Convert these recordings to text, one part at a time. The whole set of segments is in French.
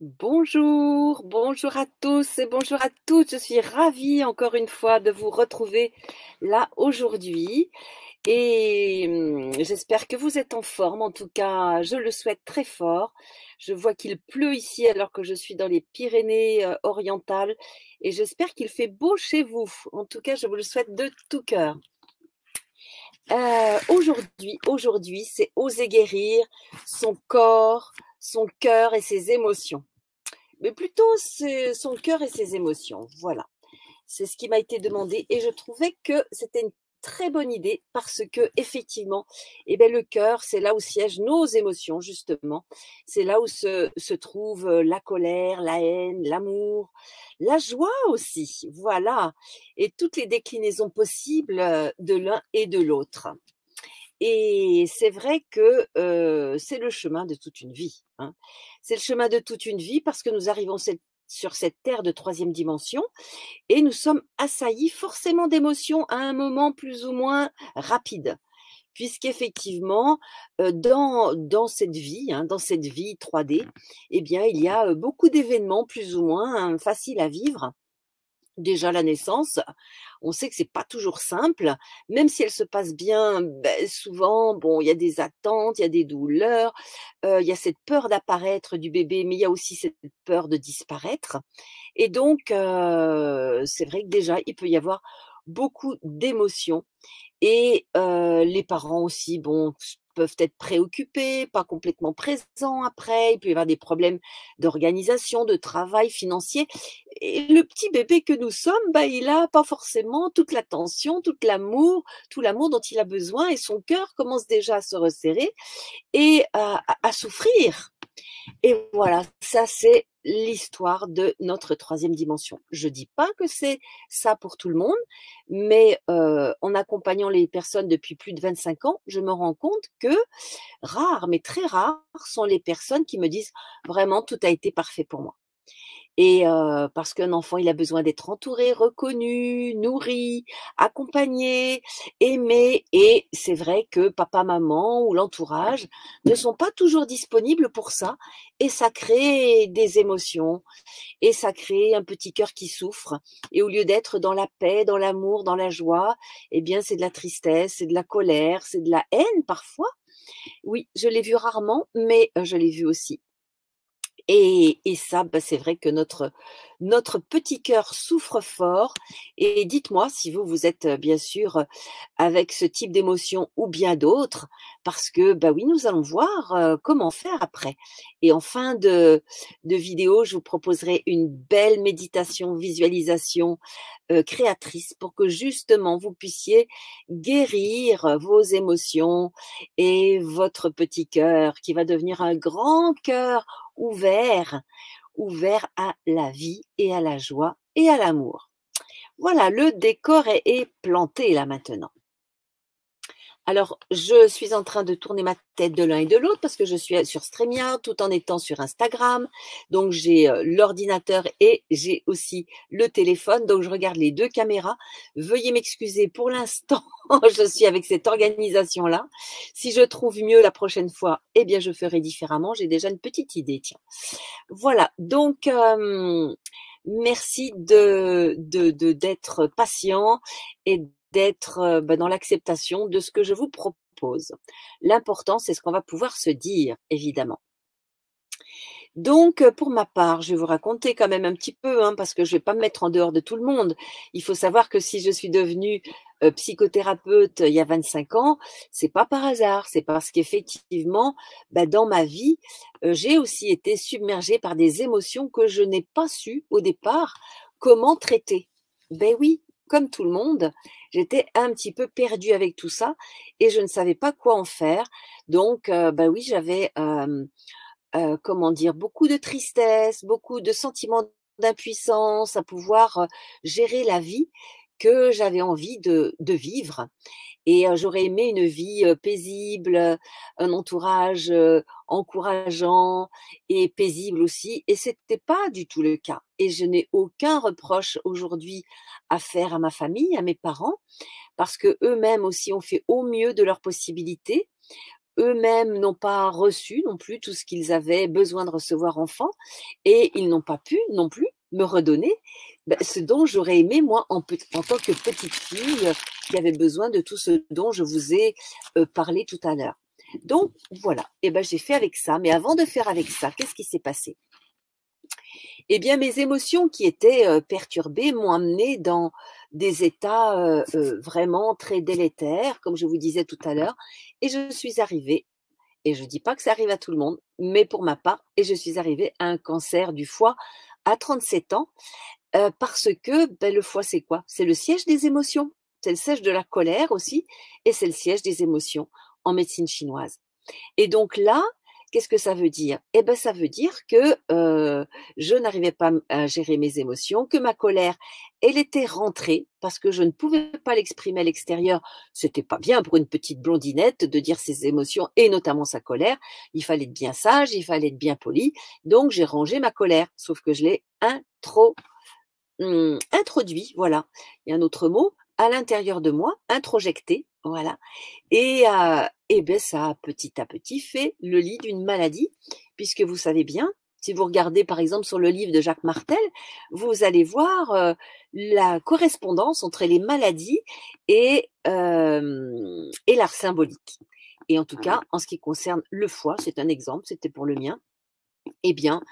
Bonjour, bonjour à tous et bonjour à toutes. Je suis ravie encore une fois de vous retrouver là aujourd'hui et j'espère que vous êtes en forme. En tout cas, je le souhaite très fort. Je vois qu'il pleut ici alors que je suis dans les Pyrénées orientales et j'espère qu'il fait beau chez vous. En tout cas, je vous le souhaite de tout cœur. Aujourd'hui, c'est oser guérir son corps, son cœur et ses émotions. Mais plutôt c'est son cœur et ses émotions. Voilà. C'est ce qui m'a été demandé et je trouvais que c'était une très bonne idée parce que effectivement, eh ben, le cœur, c'est là où siègent nos émotions, justement. C'est là où se trouve la colère, la haine, l'amour, la joie aussi. Voilà. Et toutes les déclinaisons possibles de l'un et de l'autre. Et c'est vrai que c'est le chemin de toute une vie, hein. C'est le chemin de toute une vie parce que nous arrivons sur cette terre de troisième dimension et nous sommes assaillis forcément d'émotions à un moment plus ou moins rapide. Puisqu'effectivement, dans cette vie, hein, dans cette vie 3D, eh bien, il y a beaucoup d'événements plus ou moins hein, faciles à vivre. Déjà la naissance, on sait que c'est pas toujours simple, même si elle se passe bien, beh, souvent, bon, il y a des attentes, il y a des douleurs, il y a cette peur d'apparaître du bébé, mais il y a aussi cette peur de disparaître et donc c'est vrai que déjà, il peut y avoir beaucoup d'émotions et les parents aussi, bon, peuvent être préoccupés, pas complètement présents après. Il peut y avoir des problèmes d'organisation, de travail, financier. Et le petit bébé que nous sommes, bah, il a pas forcément toute l'attention, tout l'amour dont il a besoin et son cœur commence déjà à se resserrer et à souffrir. Et voilà, ça c'est l'histoire de notre troisième dimension. Je dis pas que c'est ça pour tout le monde, mais en accompagnant les personnes depuis plus de 25 ans, je me rends compte que rares, mais très rares, sont les personnes qui me disent vraiment tout a été parfait pour moi. Et parce qu'un enfant, il a besoin d'être entouré, reconnu, nourri, accompagné, aimé et c'est vrai que papa, maman ou l'entourage ne sont pas toujours disponibles pour ça et ça crée des émotions et ça crée un petit cœur qui souffre et au lieu d'être dans la paix, dans l'amour, dans la joie, eh bien, c'est de la tristesse, c'est de la colère, c'est de la haine parfois. Oui, je l'ai vu rarement, mais je l'ai vu aussi. Et ça, bah, c'est vrai que notre petit cœur souffre fort. Et dites-moi si vous, vous êtes bien sûr avec ce type d'émotion ou bien d'autres, parce que bah oui, nous allons voir comment faire après. Et en fin de vidéo, je vous proposerai une belle méditation, visualisation créatrice pour que justement vous puissiez guérir vos émotions et votre petit cœur qui va devenir un grand cœur ouvert, ouvert à la vie et à la joie et à l'amour. Voilà, le décor est planté là maintenant. Alors, je suis en train de tourner ma tête de l'un et de l'autre parce que je suis sur StreamYard tout en étant sur Instagram. Donc, j'ai l'ordinateur et j'ai aussi le téléphone. Donc, je regarde les deux caméras. Veuillez m'excuser pour l'instant. Je suis avec cette organisation-là. Si je trouve mieux la prochaine fois, eh bien, je ferai différemment. J'ai déjà une petite idée, tiens. Voilà. Donc, merci d'être patient et d'être dans l'acceptation de ce que je vous propose. L'important, c'est ce qu'on va pouvoir se dire, évidemment. Donc, pour ma part, je vais vous raconter quand même un petit peu, hein, parce que je vais pas me mettre en dehors de tout le monde. Il faut savoir que si je suis devenue psychothérapeute il y a 25 ans, c'est pas par hasard, c'est parce qu'effectivement, bah, dans ma vie, j'ai aussi été submergée par des émotions que je n'ai pas su au départ comment traiter. Ben oui, comme tout le monde, j'étais un petit peu perdue avec tout ça et je ne savais pas quoi en faire. Donc, bah oui, j'avais comment dire? Beaucoup de tristesse, beaucoup de sentiments d'impuissance à pouvoir, gérer la vie que j'avais envie de vivre et j'aurais aimé une vie, paisible, un entourage, encourageant et paisible aussi et c'était pas du tout le cas et je n'ai aucun reproche aujourd'hui à faire à ma famille, à mes parents, parce qu'eux-mêmes aussi ont fait au mieux de leurs possibilités eux-mêmes n'ont pas reçu non plus tout ce qu'ils avaient besoin de recevoir enfant, et ils n'ont pas pu non plus me redonner ce dont j'aurais aimé, moi, en tant que petite fille qui avait besoin de tout ce dont je vous ai parlé tout à l'heure. Donc, voilà, et j'ai fait avec ça. Mais avant de faire avec ça, qu'est-ce qui s'est passé? Eh bien, mes émotions qui étaient perturbées m'ont amené dans des états vraiment très délétères, comme je vous disais tout à l'heure, et je suis arrivée, et je ne dis pas que ça arrive à tout le monde, mais pour ma part, et je suis arrivée à un cancer du foie à 37 ans, parce que le foie, c'est quoi? C'est le siège des émotions, c'est le siège de la colère aussi, et c'est le siège des émotions en médecine chinoise. Et donc là, qu'est-ce que ça veut dire? Eh ben, ça veut dire que je n'arrivais pas à gérer mes émotions, que ma colère, elle était rentrée parce que je ne pouvais pas l'exprimer à l'extérieur. C'était pas bien pour une petite blondinette de dire ses émotions et notamment sa colère. Il fallait être bien sage, il fallait être bien poli. Donc j'ai rangé ma colère, sauf que je l'ai introduit, voilà. Il y a un autre mot, à l'intérieur de moi, introjecté, voilà. Et ben ça a petit à petit fait le lit d'une maladie, puisque vous savez bien, si vous regardez par exemple sur le livre de Jacques Martel, vous allez voir la correspondance entre les maladies et l'art symbolique. Et en tout cas, en ce qui concerne le foie, c'est un exemple, c'était pour le mien, eh bien,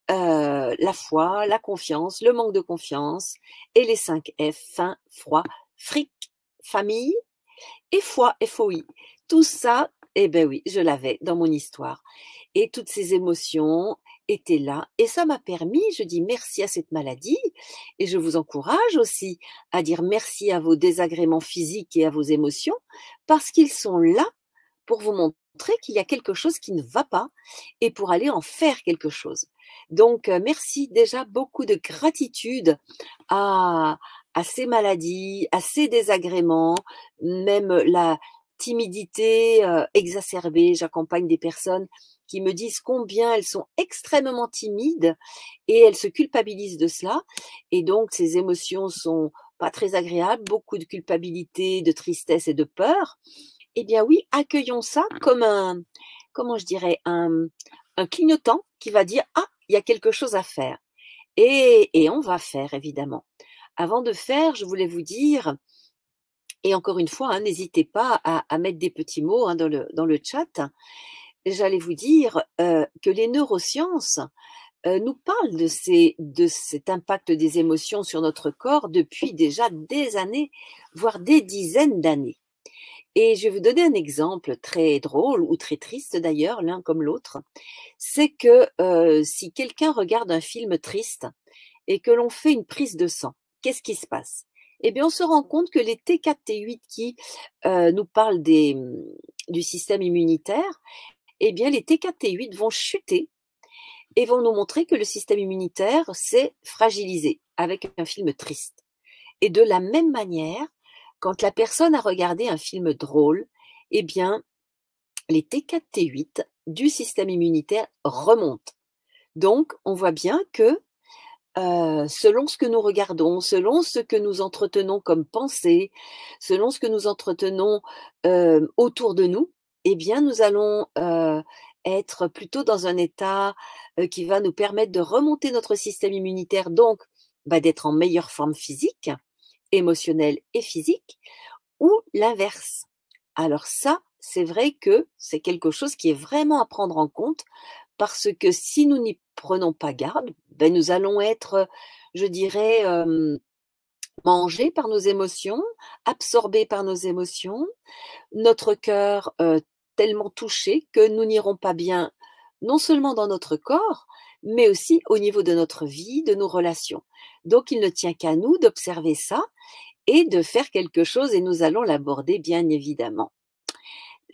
la foi, la confiance, le manque de confiance et les 5 F, faim, froid, fric, famille et foi, FOI. Tout ça, eh ben oui, je l'avais dans mon histoire. Et toutes ces émotions étaient là. Et ça m'a permis, je dis merci à cette maladie, et je vous encourage aussi à dire merci à vos désagréments physiques et à vos émotions, parce qu'ils sont là pour vous montrer qu'il y a quelque chose qui ne va pas et pour aller en faire quelque chose. Donc, merci déjà, beaucoup de gratitude à, à ces maladies, à ces désagréments, même la timidité exacerbée. J'accompagne des personnes qui me disent combien elles sont extrêmement timides et elles se culpabilisent de cela. Et donc, ces émotions sont pas très agréables, beaucoup de culpabilité, de tristesse et de peur. Eh bien oui, accueillons ça comme comment je dirais, un clignotant qui va dire, ah, il y a quelque chose à faire. Et on va faire, évidemment. Avant de faire, je voulais vous dire, et encore une fois, hein, n'hésitez pas à mettre des petits mots dans le chat. J'allais vous dire que les neurosciences nous parlent de cet impact des émotions sur notre corps depuis déjà des années, voire des dizaines d'années. Et je vais vous donner un exemple très drôle ou très triste d'ailleurs, l'un comme l'autre. C'est que si quelqu'un regarde un film triste et que l'on fait une prise de sang, qu'est-ce qui se passe? Eh bien, on se rend compte que les T4, T8 qui nous parlent du système immunitaire, eh bien, les T4, T8 vont chuter et vont nous montrer que le système immunitaire s'est fragilisé avec un film triste. Et de la même manière, quand la personne a regardé un film drôle, eh bien, les T4, T8 du système immunitaire remontent. Donc, on voit bien que selon ce que nous regardons, selon ce que nous entretenons comme pensée, selon ce que nous entretenons autour de nous, eh bien, nous allons être plutôt dans un état qui va nous permettre de remonter notre système immunitaire, donc d'être en meilleure forme physique, émotionnelle et physique, ou l'inverse. Alors ça, c'est vrai que c'est quelque chose qui est vraiment à prendre en compte parce que si nous n'y prenons pas garde, nous allons être, je dirais, mangés par nos émotions, absorbés par nos émotions, notre cœur tellement touché que nous n'irons pas bien, non seulement dans notre corps, mais aussi au niveau de notre vie, de nos relations. Donc il ne tient qu'à nous d'observer ça et de faire quelque chose, et nous allons l'aborder bien évidemment.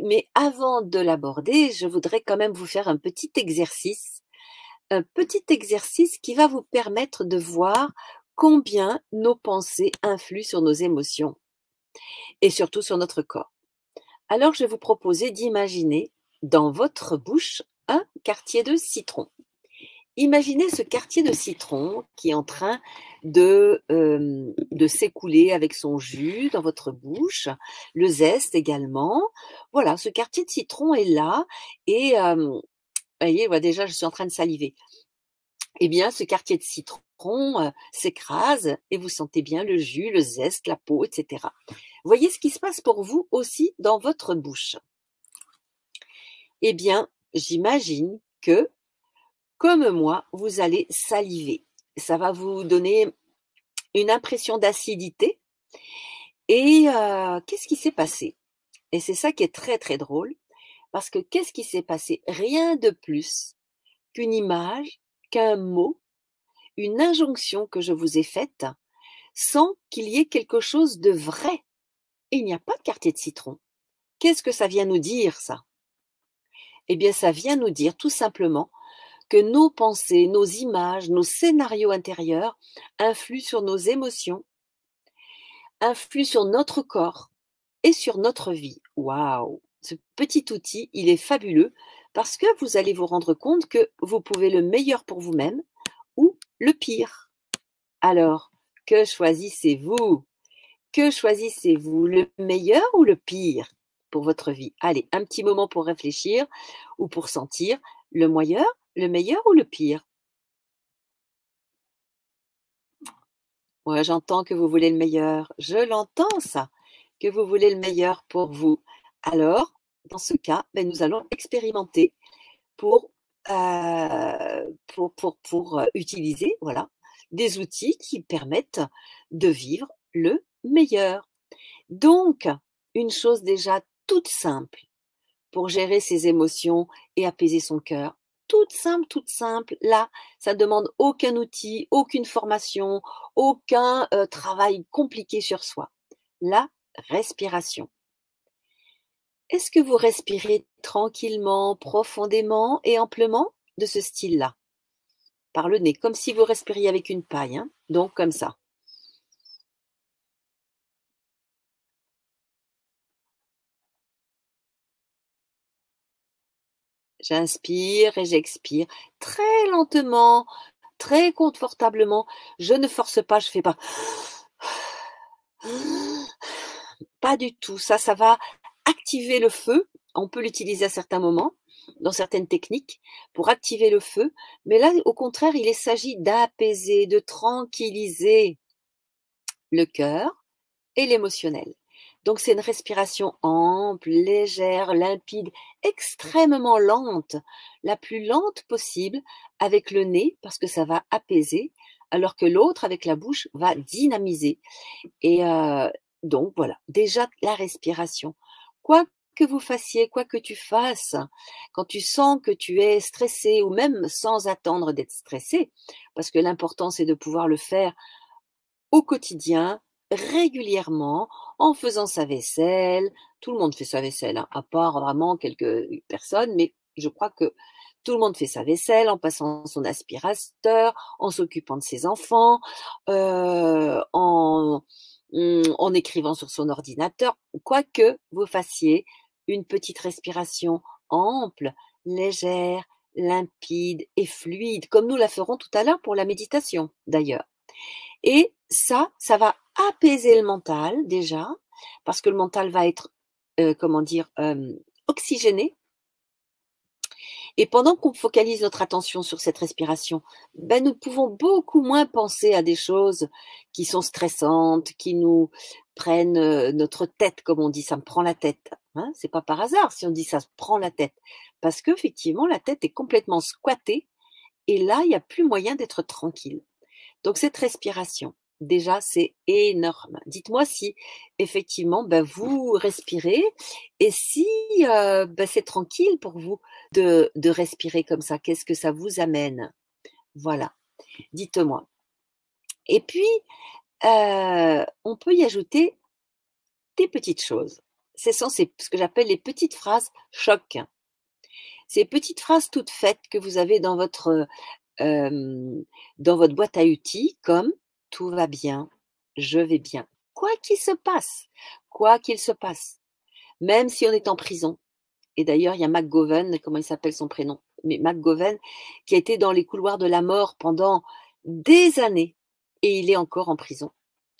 Mais avant de l'aborder, je voudrais quand même vous faire un petit exercice qui va vous permettre de voir combien nos pensées influent sur nos émotions et surtout sur notre corps. Alors, je vais vous proposer d'imaginer dans votre bouche un quartier de citron. imaginez ce quartier de citron qui est en train de s'écouler avec son jus dans votre bouche, le zeste également. Voilà, ce quartier de citron est là et vous voyez, voilà, déjà, je suis en train de saliver. Eh bien, ce quartier de citron s'écrase et vous sentez bien le jus, le zeste, la peau, etc. Voyez ce qui se passe pour vous aussi dans votre bouche. Eh bien, j'imagine que, comme moi, vous allez saliver. Ça va vous donner une impression d'acidité. Et qu'est-ce qui s'est passé? Et c'est ça qui est très, très drôle, parce que qu'est-ce qui s'est passé? Rien de plus qu'une image, qu'un mot, une injonction que je vous ai faite, sans qu'il y ait quelque chose de vrai. Et il n'y a pas de quartier de citron. Qu'est-ce que ça vient nous dire, ça? Eh bien, ça vient nous dire tout simplement que nos pensées, nos images, nos scénarios intérieurs influent sur nos émotions, influent sur notre corps et sur notre vie. Waouh! Ce petit outil, il est fabuleux parce que vous allez vous rendre compte que vous pouvez le meilleur pour vous-même ou le pire. Alors, que choisissez-vous? Que choisissez-vous, le meilleur ou le pire pour votre vie? Allez, un petit moment pour réfléchir ou pour sentir le meilleur ou le pire? Ouais, j'entends que vous voulez le meilleur. Je l'entends, ça, que vous voulez le meilleur pour vous. Alors, dans ce cas, ben, nous allons expérimenter pour, utiliser, voilà, des outils qui permettent de vivre le meilleur. Donc, une chose déjà toute simple pour gérer ses émotions et apaiser son cœur. Toute simple. Là, ça ne demande aucun outil, aucune formation, aucun travail compliqué sur soi. La respiration. Est-ce que vous respirez tranquillement, profondément et amplement de ce style-là? Par le nez, comme si vous respiriez avec une paille, hein? Donc comme ça. J'inspire et j'expire très lentement, très confortablement. Je ne force pas, je fais pas. Pas du tout. Ça va activer le feu. On peut l'utiliser à certains moments, dans certaines techniques, pour activer le feu. Mais là, au contraire, il s'agit d'apaiser, de tranquilliser le cœur et l'émotionnel. Donc c'est une respiration ample, légère, limpide, extrêmement lente, la plus lente possible avec le nez parce que ça va apaiser, alors que l'autre avec la bouche va dynamiser. Et donc voilà, déjà la respiration. Quoi que vous fassiez, quoi que tu fasses, quand tu sens que tu es stressé ou même sans attendre d'être stressé, parce que l'important c'est de pouvoir le faire au quotidien, régulièrement, en faisant sa vaisselle. Tout le monde fait sa vaisselle, hein, à part vraiment quelques personnes, mais je crois que tout le monde fait sa vaisselle en passant son aspirateur, en s'occupant de ses enfants, en écrivant sur son ordinateur. Quoi que vous fassiez, une petite respiration ample, légère, limpide et fluide, comme nous la ferons tout à l'heure pour la méditation d'ailleurs. Et ça va apaiser le mental déjà, parce que le mental va être, comment dire, oxygéné. Et pendant qu'on focalise notre attention sur cette respiration, ben nous pouvons beaucoup moins penser à des choses qui sont stressantes, qui nous prennent notre tête, comme on dit, ça me prend la tête. Hein, c'est pas par hasard si on dit ça se prend la tête, parce qu'effectivement la tête est complètement squattée et là il n'y a plus moyen d'être tranquille. Donc cette respiration, déjà, c'est énorme. Dites-moi si effectivement vous respirez et si c'est tranquille pour vous de respirer comme ça. Qu'est-ce que ça vous amène? Voilà, dites-moi. Et puis, on peut y ajouter des petites choses. Ce sont ce que j'appelle les petites phrases choc. Ces petites phrases toutes faites que vous avez dans votre boîte à outils, comme tout va bien, je vais bien. Quoi qu'il se passe, quoi qu'il se passe, même si on est en prison. Et d'ailleurs, il y a McGovern, comment il s'appelle son prénom? McGovern, qui a été dans les couloirs de la mort pendant des années, et il est encore en prison.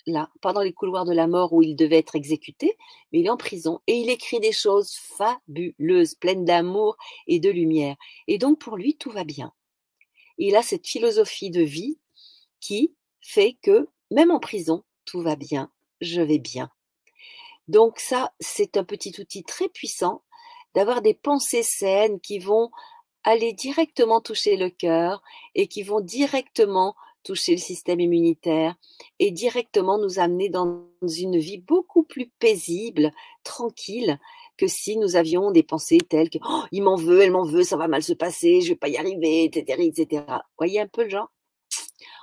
Là, pendant les couloirs de la mort où il devait être exécuté, mais il est en prison et il écrit des choses fabuleuses, pleines d'amour et de lumière. Et donc pour lui, tout va bien. Il a cette philosophie de vie qui fait que même en prison, tout va bien, je vais bien. Donc ça, c'est un petit outil très puissant d'avoir des pensées saines qui vont aller directement toucher le cœur et qui vont directement toucher le système immunitaire et directement nous amener dans une vie beaucoup plus paisible, tranquille, que si nous avions des pensées telles que oh, il m'en veut, elle m'en veut, ça va mal se passer, je vais pas y arriver, etc., etc. Voyez un peu le genre?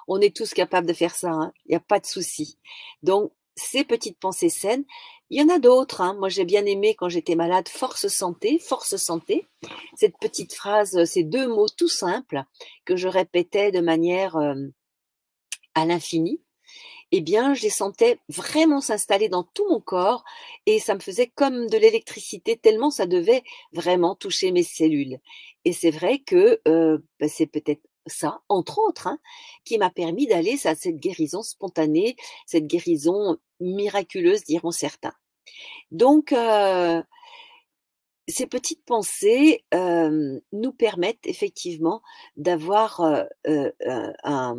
On est tous capables de faire ça, hein. Il n'y a pas de souci. Donc, ces petites pensées saines, il y en a d'autres, hein. Moi, j'ai bien aimé quand j'étais malade, force santé, force santé. Cette petite phrase, ces deux mots tout simples que je répétais de manière à l'infini. Eh bien, je les sentais vraiment s'installer dans tout mon corps et ça me faisait comme de l'électricité tellement ça devait vraiment toucher mes cellules. Et c'est vrai que c'est peut-être ça, entre autres, hein, qui m'a permis d'aller à cette guérison spontanée, cette guérison miraculeuse, diront certains. Donc, ces petites pensées nous permettent effectivement d'avoir un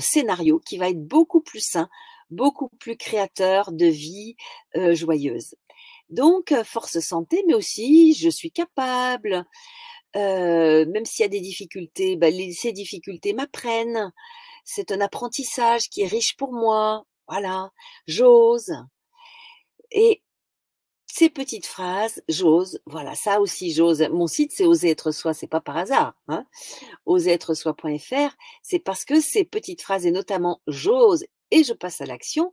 scénario qui va être beaucoup plus sain, beaucoup plus créateur de vie joyeuse. Donc, force santé, mais aussi je suis capable, même s'il y a des difficultés, ces difficultés m'apprennent. C'est un apprentissage qui est riche pour moi. Voilà, j'ose. Et ces petites phrases, j'ose, voilà, ça aussi j'ose. Mon site, c'est Oser être soi, c'est pas par hasard, hein. Oseretresoi.fr, c'est parce que ces petites phrases, et notamment j'ose et je passe à l'action,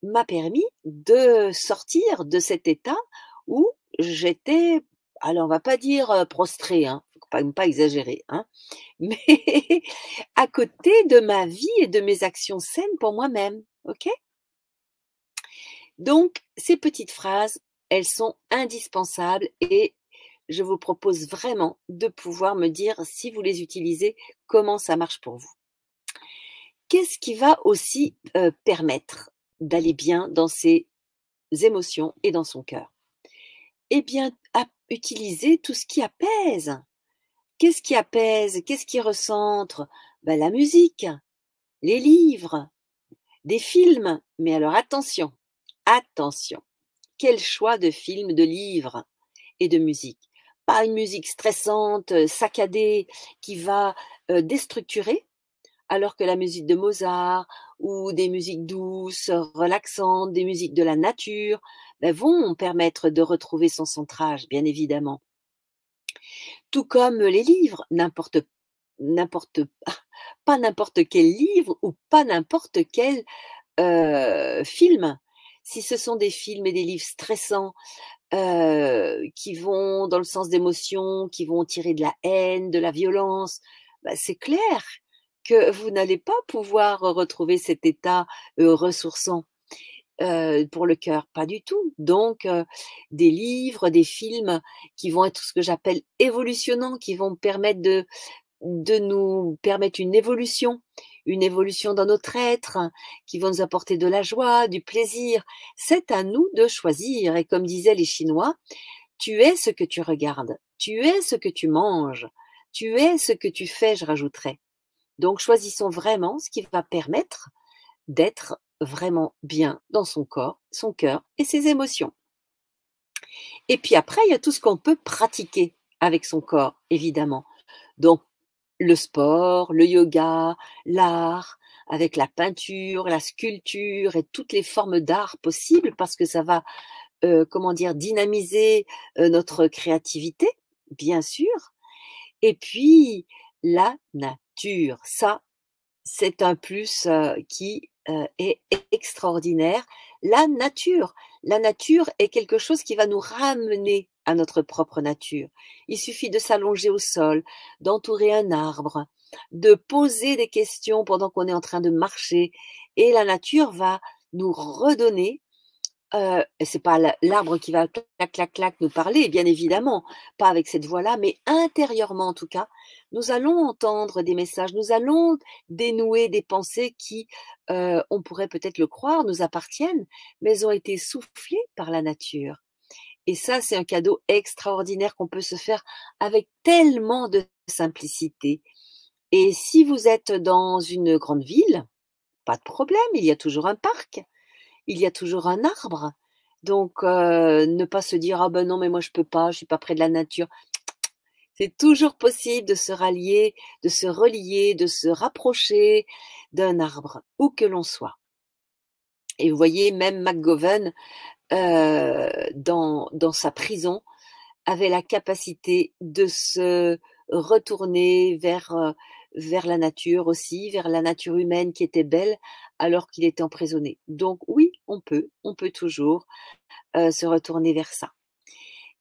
m'a permis de sortir de cet état où j'étais, alors on va pas dire prostrée, hein, faut pas exagérer, hein, mais à côté de ma vie et de mes actions saines pour moi-même, ok? Donc, ces petites phrases, elles sont indispensables et je vous propose vraiment de pouvoir me dire si vous les utilisez, comment ça marche pour vous. Qu'est-ce qui va aussi permettre d'aller bien dans ses émotions et dans son cœur? Eh bien, utiliser tout ce qui apaise. Qu'est-ce qui apaise? Qu'est-ce qui recentre? La musique, les livres, des films. Mais alors attention, attention. Quel choix de films, de livres et de musique. Pas une musique stressante, saccadée, qui va déstructurer, alors que la musique de Mozart ou des musiques douces, relaxantes, des musiques de la nature, vont permettre de retrouver son centrage, bien évidemment. Tout comme les livres, n'importe pas n'importe quel livre ou pas n'importe quel film. Si ce sont des films et des livres stressants, qui vont dans le sens d'émotions, qui vont tirer de la haine, de la violence, c'est clair que vous n'allez pas pouvoir retrouver cet état ressourçant pour le cœur, pas du tout. Donc, des livres, des films qui vont être ce que j'appelle évolutionnants, qui vont permettre de nous permettre une évolution dans notre être, qui vont nous apporter de la joie, du plaisir. C'est à nous de choisir. Et comme disaient les Chinois, tu es ce que tu regardes, tu es ce que tu manges, tu es ce que tu fais, je rajouterais. Donc choisissons vraiment ce qui va permettre d'être vraiment bien dans son corps, son cœur et ses émotions. Et puis après, il y a tout ce qu'on peut pratiquer avec son corps, évidemment. Donc, le sport, le yoga, l'art, avec la peinture, la sculpture et toutes les formes d'art possibles parce que ça va, dynamiser notre créativité, bien sûr. Et puis, la nature, ça, c'est un plus qui est extraordinaire. La nature est quelque chose qui va nous ramener à notre propre nature. Il suffit de s'allonger au sol, d'entourer un arbre, de poser des questions pendant qu'on est en train de marcher et la nature va nous redonner c'est pas l'arbre qui va clac, clac, clac nous parler, bien évidemment, pas avec cette voix-là, mais intérieurement en tout cas, nous allons entendre des messages, nous allons dénouer des pensées qui, on pourrait peut-être le croire, nous appartiennent, mais elles ont été soufflées par la nature. Et ça, c'est un cadeau extraordinaire qu'on peut se faire avec tellement de simplicité. Et si vous êtes dans une grande ville, pas de problème, il y a toujours un parc, il y a toujours un arbre. Donc, ne pas se dire: «Ah ben non, mais moi je peux pas, je suis pas près de la nature». C'est toujours possible de se rallier, de se relier, de se rapprocher d'un arbre, où que l'on soit. Et vous voyez, même McGovern, dans sa prison, avait la capacité de se retourner vers la nature aussi, vers la nature humaine qui était belle alors qu'il était emprisonné. Donc oui, on peut toujours se retourner vers ça.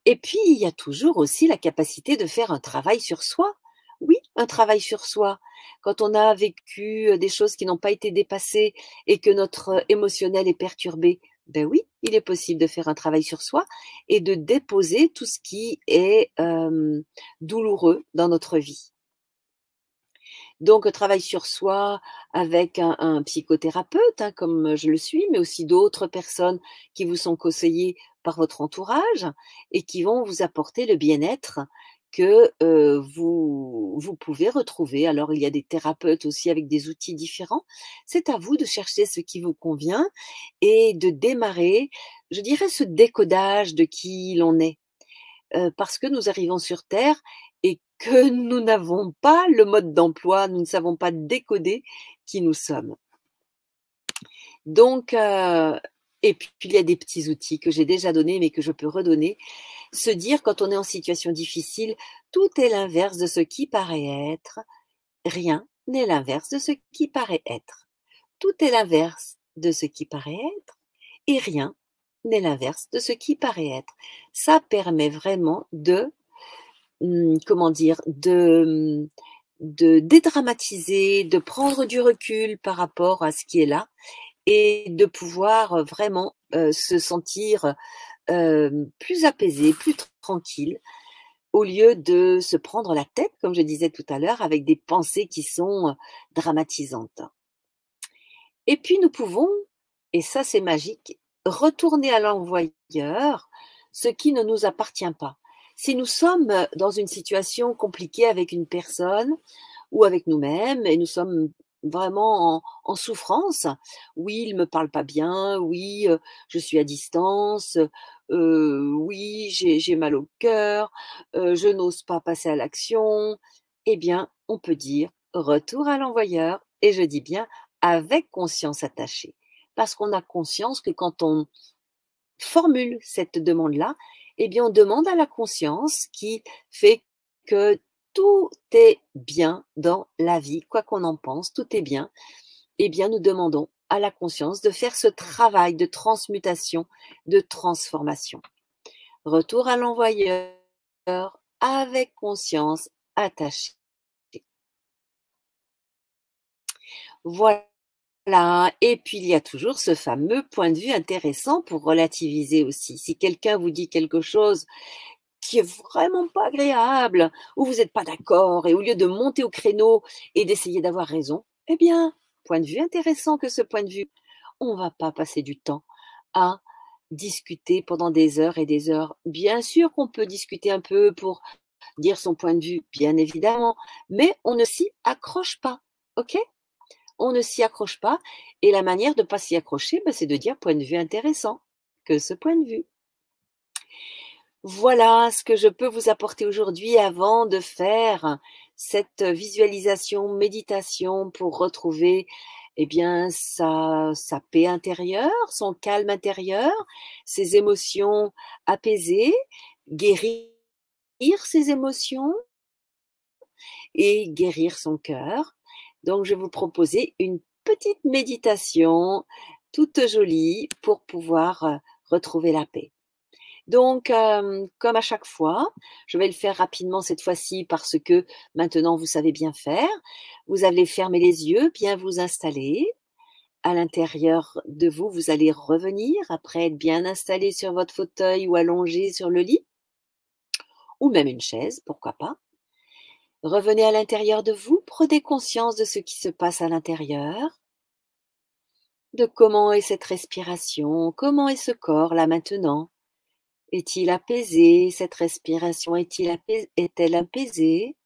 Et puis, il y a toujours aussi la capacité de faire un travail sur soi. Oui, un travail sur soi. Quand on a vécu des choses qui n'ont pas été dépassées et que notre émotionnel est perturbé, ben oui, il est possible de faire un travail sur soi et de déposer tout ce qui est douloureux dans notre vie. Donc, travail sur soi avec un psychothérapeute, hein, comme je le suis, mais aussi d'autres personnes qui vous sont conseillées par votre entourage et qui vont vous apporter le bien-être que vous pouvez retrouver. Alors, il y a des thérapeutes aussi avec des outils différents. C'est à vous de chercher ce qui vous convient et de démarrer, je dirais, ce décodage de qui l'on est. Parce que nous arrivons sur terre et que nous n'avons pas le mode d'emploi, nous ne savons pas décoder qui nous sommes. Donc, et puis il y a des petits outils que j'ai déjà donnés, mais que je peux redonner. Se dire quand on est en situation difficile, tout est l'inverse de ce qui paraît être. Rien n'est l'inverse de ce qui paraît être. Tout est l'inverse de ce qui paraît être et rien n'est l'inverse de ce qui paraît être. Ça permet vraiment de comment dire, de dédramatiser, de prendre du recul par rapport à ce qui est là et de pouvoir vraiment se sentir plus apaisé, plus tranquille, au lieu de se prendre la tête, comme je disais tout à l'heure, avec des pensées qui sont dramatisantes. Et puis nous pouvons, et ça c'est magique, retourner à l'envoyeur ce qui ne nous appartient pas. Si nous sommes dans une situation compliquée avec une personne ou avec nous-mêmes et nous sommes vraiment en souffrance, oui, il me parle pas bien, oui, je suis à distance, oui, j'ai mal au cœur, je n'ose pas passer à l'action, eh bien, on peut dire retour à l'envoyeur, et je dis bien avec conscience attachée. Parce qu'on a conscience que quand on formule cette demande-là, eh bien, on demande à la conscience qui fait que tout est bien dans la vie, quoi qu'on en pense, tout est bien. Eh bien, nous demandons à la conscience de faire ce travail de transmutation, de transformation. Retour à l'envoyeur avec conscience attachée. Voilà. Et puis il y a toujours ce fameux point de vue intéressant pour relativiser aussi. Si quelqu'un vous dit quelque chose qui est vraiment pas agréable, ou vous n'êtes pas d'accord, et au lieu de monter au créneau et d'essayer d'avoir raison, eh bien, point de vue intéressant que ce point de vue. On va pas passer du temps à discuter pendant des heures et des heures. Bien sûr qu'on peut discuter un peu pour dire son point de vue, bien évidemment, mais on ne s'y accroche pas, ok? On ne s'y accroche pas, et la manière de ne pas s'y accrocher, c'est de dire point de vue intéressant, que ce point de vue. Voilà ce que je peux vous apporter aujourd'hui avant de faire cette visualisation, méditation pour retrouver eh bien sa paix intérieure, son calme intérieur, ses émotions apaisées, guérir ses émotions et guérir son cœur. Donc, je vais vous proposer une petite méditation toute jolie pour pouvoir retrouver la paix. Donc, comme à chaque fois, je vais le faire rapidement cette fois-ci parce que maintenant vous savez bien faire. Vous allez fermer les yeux, bien vous installer à l'intérieur de vous, vous allez revenir après être bien installé sur votre fauteuil ou allongé sur le lit, ou même une chaise, pourquoi pas. Revenez à l'intérieur de vous, prenez conscience de ce qui se passe à l'intérieur, de comment est cette respiration, comment est ce corps là maintenant. Est-il apaisé? Cette respiration est-elle apaisée?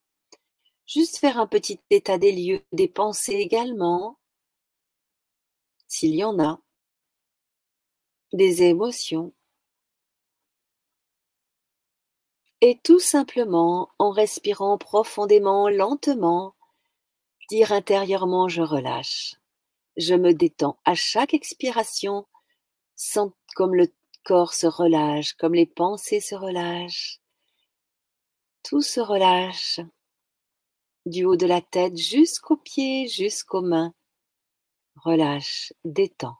Juste faire un petit état des lieux, des pensées également, s'il y en a, des émotions. Et tout simplement, en respirant profondément, lentement, dire intérieurement je relâche. Je me détends à chaque expiration, sens comme le corps se relâche, comme les pensées se relâchent. Tout se relâche, du haut de la tête jusqu'aux pieds, jusqu'aux mains. Relâche, détends.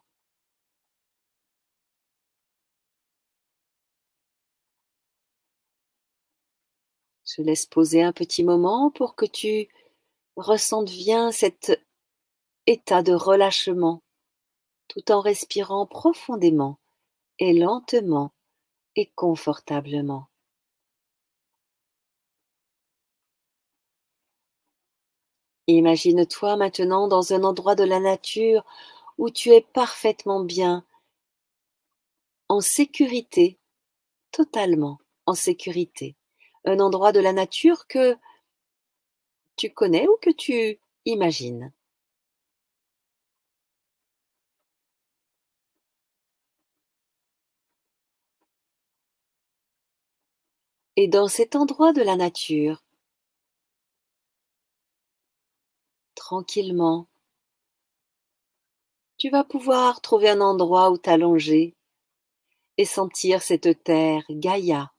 Je laisse poser un petit moment pour que tu ressentes bien cet état de relâchement, tout en respirant profondément et lentement et confortablement. Imagine-toi maintenant dans un endroit de la nature où tu es parfaitement bien, en sécurité, totalement en sécurité. Un endroit de la nature que tu connais ou que tu imagines. Et dans cet endroit de la nature, tranquillement, tu vas pouvoir trouver un endroit où t'allonger et sentir cette terre Gaïa.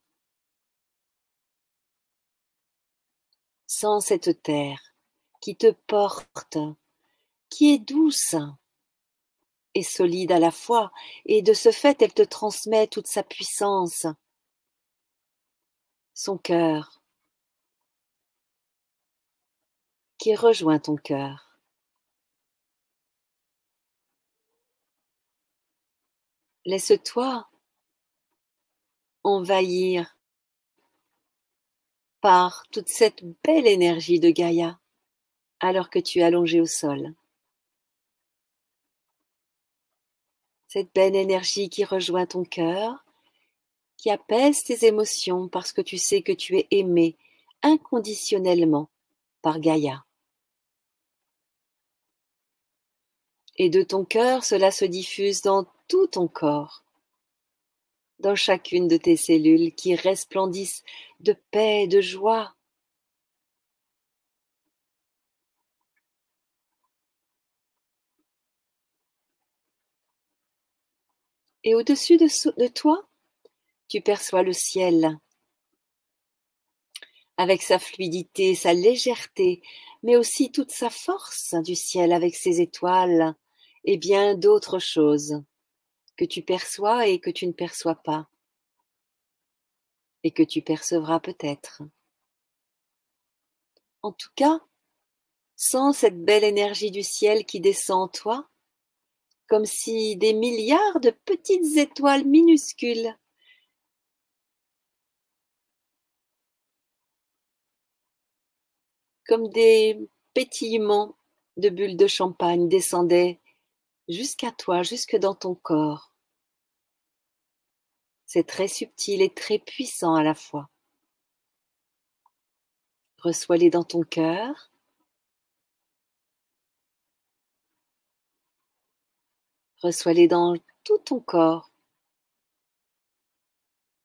Sens cette terre qui te porte, qui est douce et solide à la fois, et de ce fait elle te transmet toute sa puissance, son cœur, qui rejoint ton cœur. Laisse-toi envahir par toute cette belle énergie de Gaïa, alors que tu es allongé au sol. Cette belle énergie qui rejoint ton cœur, qui apaise tes émotions parce que tu sais que tu es aimé inconditionnellement par Gaïa. Et de ton cœur, cela se diffuse dans tout ton corps, dans chacune de tes cellules qui resplendissent de paix et de joie. Et au-dessus de toi, tu perçois le ciel, avec sa fluidité, sa légèreté, mais aussi toute sa force du ciel avec ses étoiles et bien d'autres choses que tu perçois et que tu ne perçois pas, et que tu percevras peut-être. En tout cas, sens cette belle énergie du ciel qui descend en toi, comme si des milliards de petites étoiles minuscules comme des pétillements de bulles de champagne descendaient jusqu'à toi, jusque dans ton corps. C'est très subtil et très puissant à la fois. Reçois-les dans ton cœur. Reçois-les dans tout ton corps.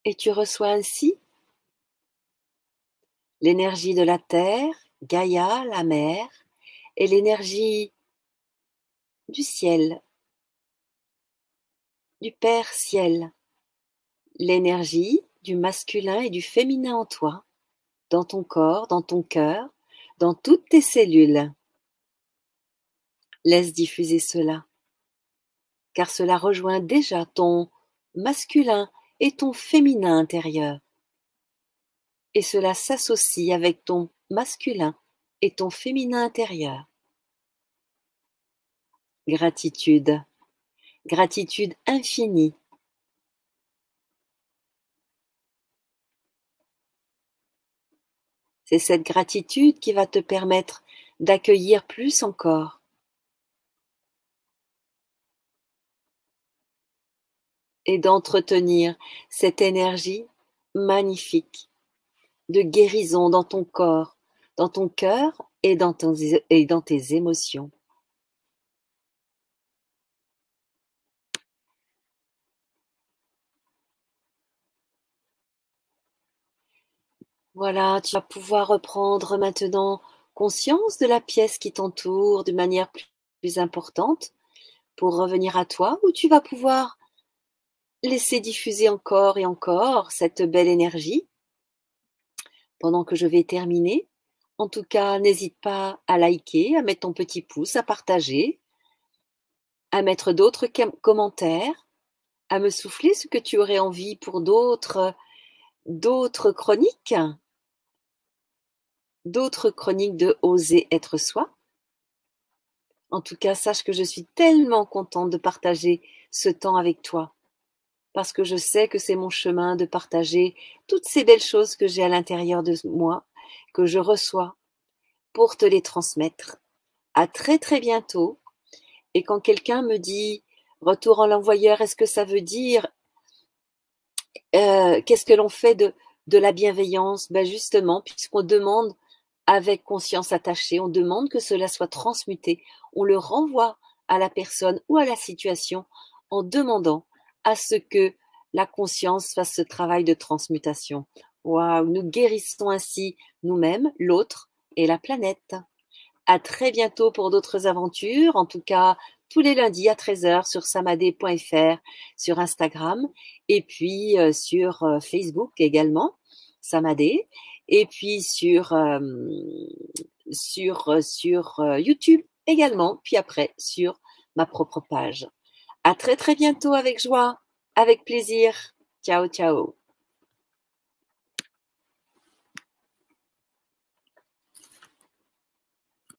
Et tu reçois ainsi l'énergie de la terre, Gaïa, la mer, et l'énergie du ciel, du Père Ciel, l'énergie du masculin et du féminin en toi, dans ton corps, dans ton cœur, dans toutes tes cellules. Laisse diffuser cela, car cela rejoint déjà ton masculin et ton féminin intérieur. Et cela s'associe avec ton masculin et ton féminin intérieur. Gratitude. Gratitude infinie. C'est cette gratitude qui va te permettre d'accueillir plus encore et d'entretenir cette énergie magnifique de guérison dans ton corps, dans ton cœur et dans tes émotions. Voilà, tu vas pouvoir reprendre maintenant conscience de la pièce qui t'entoure de manière plus importante pour revenir à toi, où tu vas pouvoir laisser diffuser encore et encore cette belle énergie pendant que je vais terminer. En tout cas, n'hésite pas à liker, à mettre ton petit pouce, à partager, à mettre d'autres commentaires, à me souffler ce que tu aurais envie pour d'autres chroniques, de Oser être soi. En tout cas, sache que je suis tellement contente de partager ce temps avec toi, parce que je sais que c'est mon chemin de partager toutes ces belles choses que j'ai à l'intérieur de moi, que je reçois, pour te les transmettre. À très très bientôt. Et quand quelqu'un me dit retour en l'envoyeur, est-ce que ça veut dire qu'est-ce que l'on fait de la bienveillance? Ben justement, puisqu'on demande avec conscience attachée, on demande que cela soit transmuté, on le renvoie à la personne ou à la situation en demandant à ce que la conscience fasse ce travail de transmutation. Waouh, nous guérissons ainsi nous-mêmes, l'autre et la planète. À très bientôt pour d'autres aventures, en tout cas tous les lundis à 13h sur samadé.fr, sur Instagram et puis sur Facebook également, Samadé, et puis sur YouTube également, puis après sur ma propre page. À très très bientôt avec joie, avec plaisir. Ciao, ciao.